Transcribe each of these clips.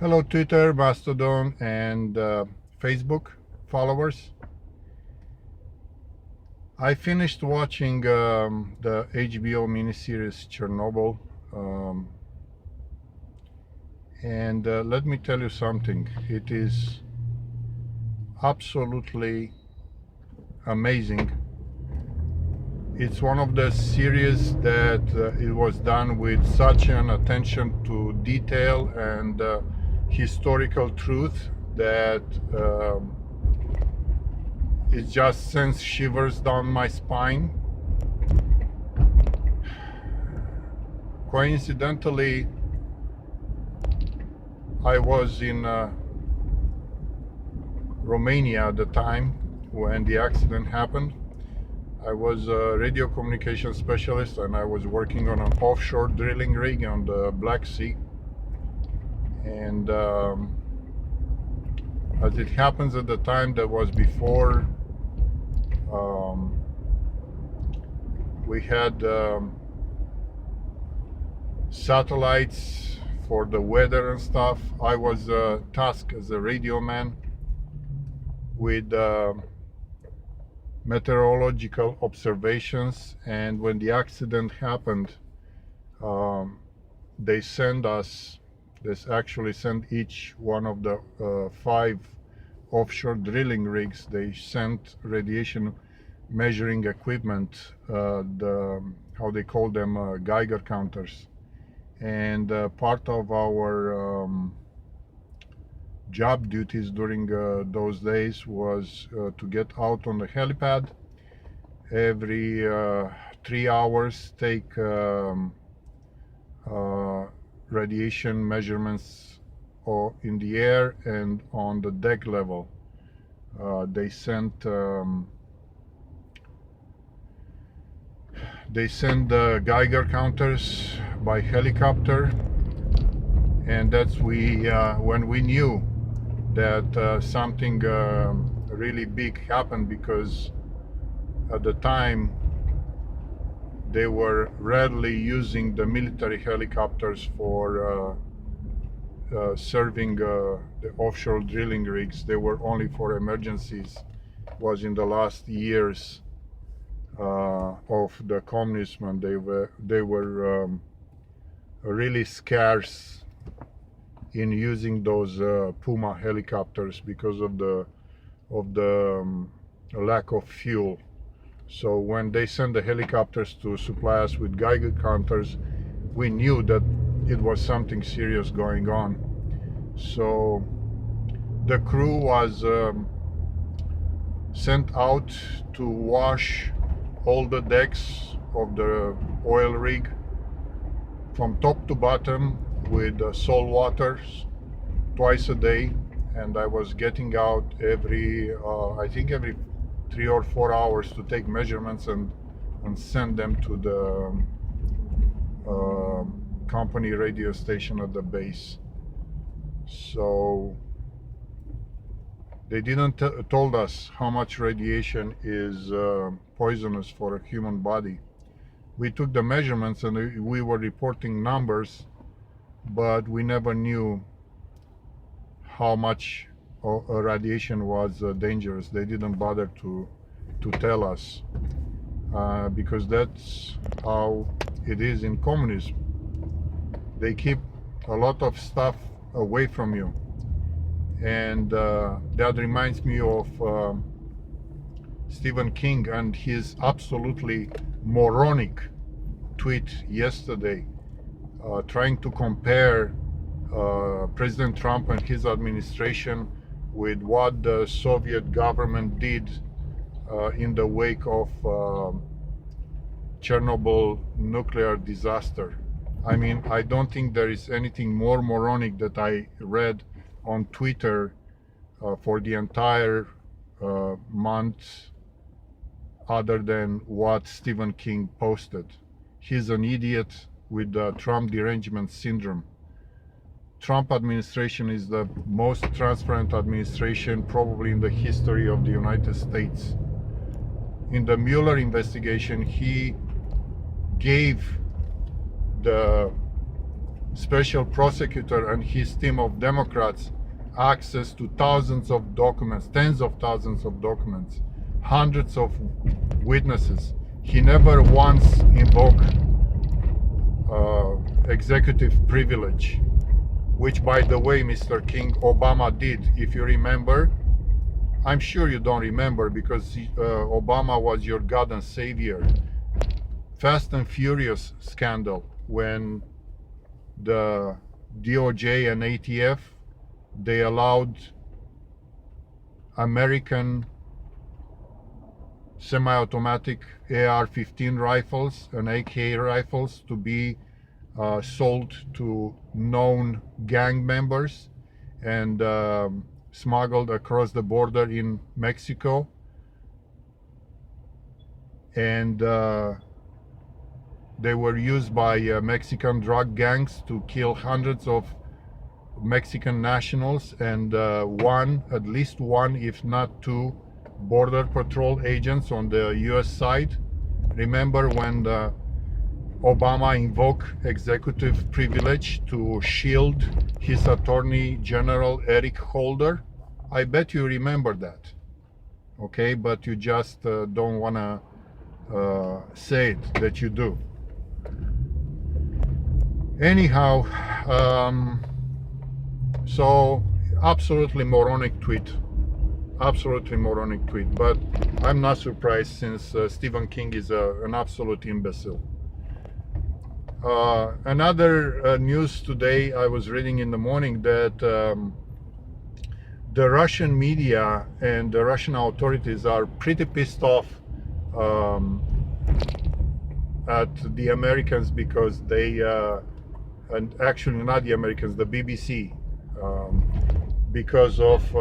Hello, Twitter, Mastodon, and Facebook followers. I finished watching the HBO miniseries Chernobyl, um, and let me tell you something. It is absolutely amazing. It's one of the series that it was done with such an attention to detail and historical truth that it just sends shivers down my spine. Coincidentally, I was in Romania at the time when the accident happened. I was a radio communication specialist and I was working on an offshore drilling rig on the Black Sea. And as it happens at the time, that was before we had satellites for the weather and stuff. I was tasked as a radio man with meteorological observations, and when the accident happened, they actually sent each one of the 5 offshore drilling rigs, they sent radiation measuring equipment, how they call them, Geiger counters. And part of our job duties during those days was to get out on the helipad every 3 hours, take radiation measurements in the air and on the deck level. They sent the Geiger counters by helicopter, and that's when we knew that something really big happened, because at the time they were rarely using the military helicopters for serving the offshore drilling rigs. They were only for emergencies. It was in the last years of the communism. They were really scarce in using those Puma helicopters because of the lack of fuel. So when they sent the helicopters to supply us with Geiger counters, we knew that it was something serious going on. So the crew was sent out to wash all the decks of the oil rig from top to bottom with salt water twice a day, and I was getting out I think every 3 or 4 hours to take measurements and send them to the company radio station at the base. So they didn't told us how much radiation is poisonous for a human body. We took the measurements and we were reporting numbers, but we never knew how much radiation was dangerous. They didn't bother to tell us, because that's how it is in communism. They keep a lot of stuff away from you. And that reminds me of Stephen King and his absolutely moronic tweet yesterday, trying to compare President Trump and his administration with what the Soviet government did in the wake of Chernobyl nuclear disaster. I mean, I don't think there is anything more moronic that I read on Twitter for the entire month other than what Stephen King posted. He's an idiot with the Trump derangement syndrome. Trump administration is the most transparent administration probably in the history of the United States. In the Mueller investigation, he gave the special prosecutor and his team of Democrats access to thousands of documents, tens of thousands of documents, hundreds of witnesses. He never once invoked executive privilege, which, by the way, Mr. King, Obama did. If you remember, I'm sure you don't remember because Obama was your God and Savior. Fast and Furious scandal, when the DOJ and ATF, they allowed American semi-automatic AR-15 rifles and AK rifles to be sold to known gang members and smuggled across the border in Mexico. And they were used by Mexican drug gangs to kill hundreds of Mexican nationals and at least one, if not two, border patrol agents on the US side. Remember when Obama invoked executive privilege to shield his Attorney General Eric Holder? I bet you remember that. Okay, but you just don't want to say it that you do. Anyhow, so absolutely moronic tweet. Absolutely moronic tweet. But I'm not surprised, since Stephen King is an absolute imbecile. Another news today, I was reading in the morning that the Russian media and the Russian authorities are pretty pissed off at the Americans because they, and actually not the Americans, the BBC, because of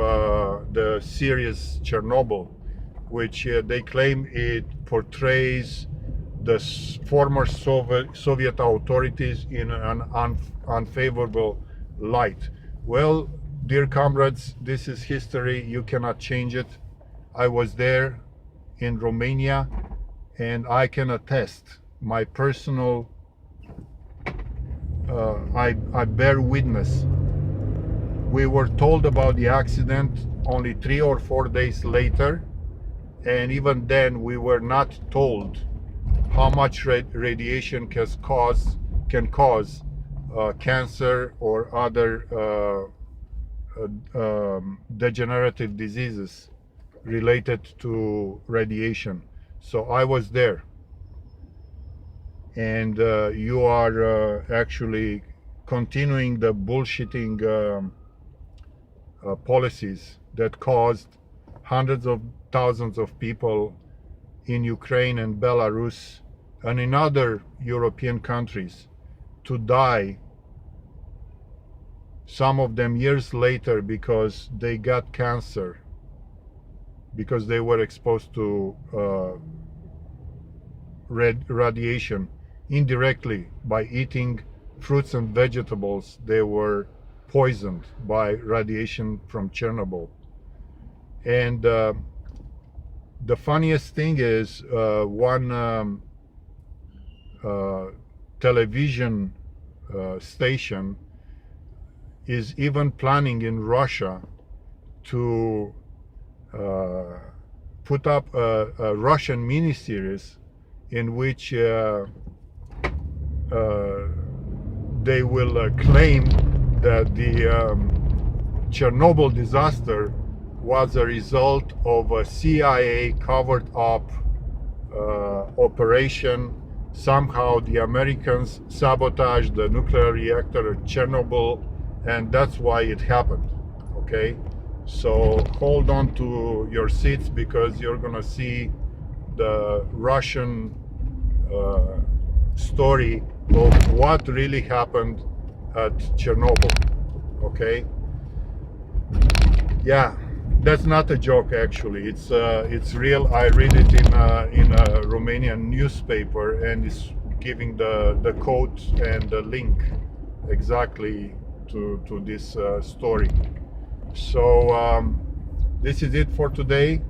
the series Chernobyl, which they claim it portrays the former Soviet authorities in an unfavorable light. Well, dear comrades, this is history. You cannot change it. I was there in Romania, and I can attest, my personal, I bear witness. We were told about the accident only 3 or 4 days later, and even then we were not told how much radiation can cause cancer or other degenerative diseases related to radiation. So I was there, and you are actually continuing the bullshitting policies that caused hundreds of thousands of people in Ukraine and Belarus and in other European countries to die, some of them years later, because they got cancer, because they were exposed to radiation indirectly by eating fruits and vegetables. They were poisoned by radiation from Chernobyl. And the funniest thing is one television station is even planning in Russia to put up a Russian miniseries in which they will claim that the Chernobyl disaster was a result of a CIA covered up operation. Somehow the Americans sabotaged the nuclear reactor at Chernobyl, and that's why it happened. Okay, so hold on to your seats, because you're gonna see the Russian story of what really happened at Chernobyl. Okay, yeah, that's not a joke. Actually, it's real. I read it in a Romanian newspaper, and it's giving the code and the link exactly to this story. So this is it for today.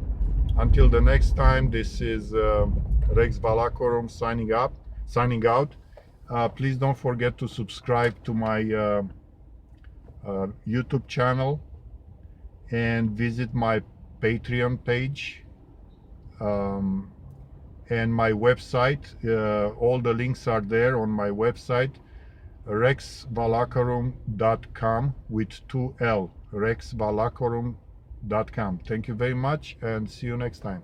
Until the next time, this is Rex Valacorum signing out. Please don't forget to subscribe to my YouTube channel and visit my Patreon page and my website. All the links are there on my website, rexvalakarum.com with 2 L, rexvalakarum.com. Thank you very much and see you next time.